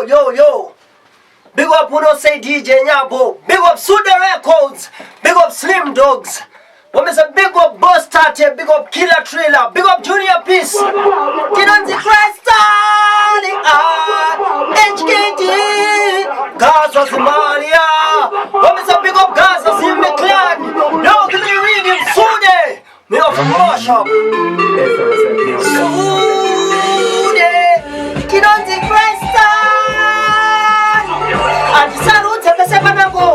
yo. Big up Uno say DJ Nyabo. Big up Sude Records. Big up Slim Dogs. When say big up Boss Tate, big up Killer Trailer, big up Junior Peace. Kinanzi Christ HKG. Gaza Somalia. When say big up Gaza Simba Clan. Yo, give me the reading Sude. Me up from Marshall. Sude. Kinanzi Christ. And salute Sepanango.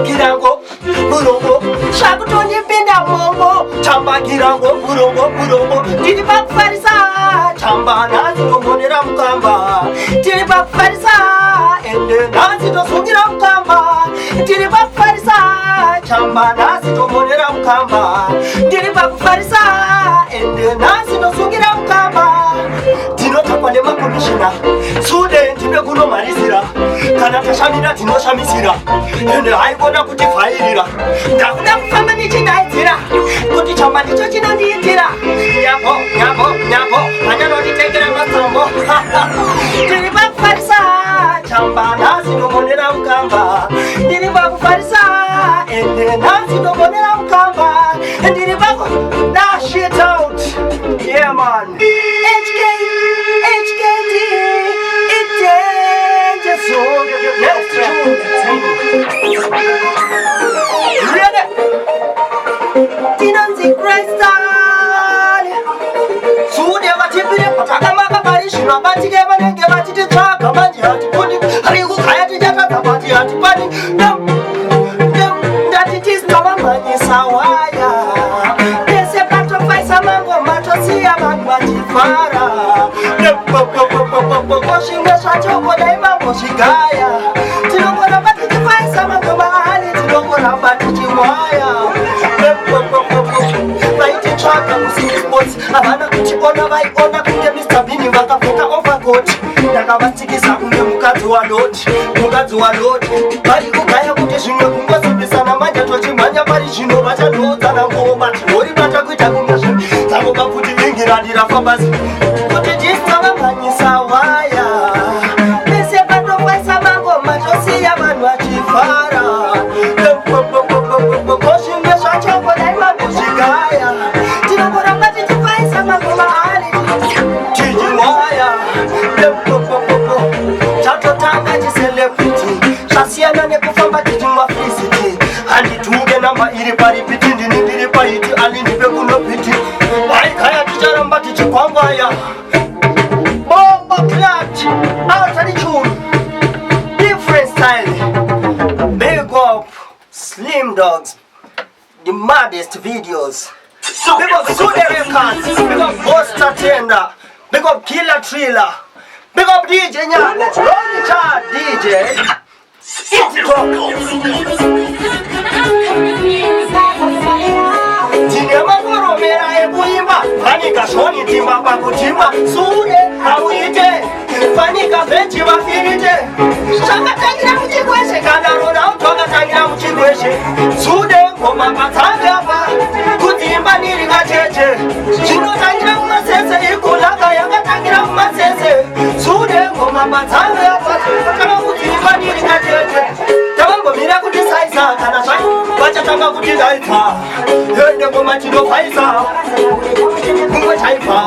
Kirango. Burongo, Shakutoni Pinda Mongo, Chamba Kirango, Burongo, Didibak Farisa, Chamba Nazi Moniram Kamba, Didibak Farisa, and the Nazi to Sugiram Kamba, Didibak Farisa, Chamba Nazi to Moniram Kamba, Didibak Farisa, and the Nazi to Sugiram Kamba, Tino Tapanema Commissioner, Sude, Tibeguno Marisira, Kanata Shamina, Tino Shamisira, and I wanna put a fire. Dakuda family tinaitira kuti chama ndicho chinondiitira nyapo anyano nditekera masambo ndiri pakufarisa chamba nasi ndomonera mukamba ndiri pakufarisa ende nasi ndomonera mukamba ndiri paku dash it out. Yeah man, HKD it changes so next Tinanzi Christ. Sude batipire patakama parishina batike banenge batite chaka banji hatipuni hariku kaya tijata bati hatipani that it is kama mani sawaya pese pato faisa mango mato siya magwati fara koshinga shachoko daima koshigaya tinongora batite faisa mango mahali tinongora batite waya Abana kuchikona vaikona kunge Mr. Bini vakapfeka overcoat ndakavatikisa kunge mukadzi wa loti vari kugaya kuti zvimwe kungozobisana manja tochimhanya pari zvino vachadoodzana ngoma tori bata kuita kunge dzamuka kuti vingirandira fambasi kuti jisavamhanyisa waya pese patofaisa mangoma tosiya vanhu vachifara koshinge zvachoko daimagozvigaya tinongoramba tichifaisa magoma ali tichiwaya chatotanga chiselebrity zvasiyana nekufamba tichimwa fiziti handituge namba iri paripiti ndiri paiti alindipe kunopiti vaikaya ticharamba tichikwangwaya bomba clat outarichunu different style. Big up Slim Dogs, the maddest videos. Big up Sude Records, big up Boss Tender, big up Killer Trailer, big up DJ Nyabo, run the chart DJ. It's Tinema Koromera Ebuimba, Fanika Shoni Timba Pakutimba, Sude, Hawite, Fanika Venti Wafinite, Shaka Tangira Muchigweshe, Kandarona, Toga Tangira Muchigweshe, Sude, Koma Patanga, Kutimba Niriga Cheche, Chino Tangira Masese, Ikulaka Yanga Tangira Masese, Sude, Koma Patanga, Kutimba Niriga Cheche, Tambo Miracle Size, Kanasai, Pachatanga Kutilaita, Hende Komachino Faisa, Kunga Chaifa,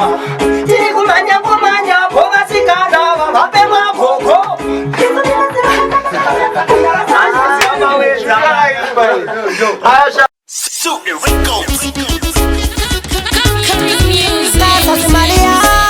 Tikumanya Komanya, Ponga Sikana, Mapema Koko. Super Rico. Coming music.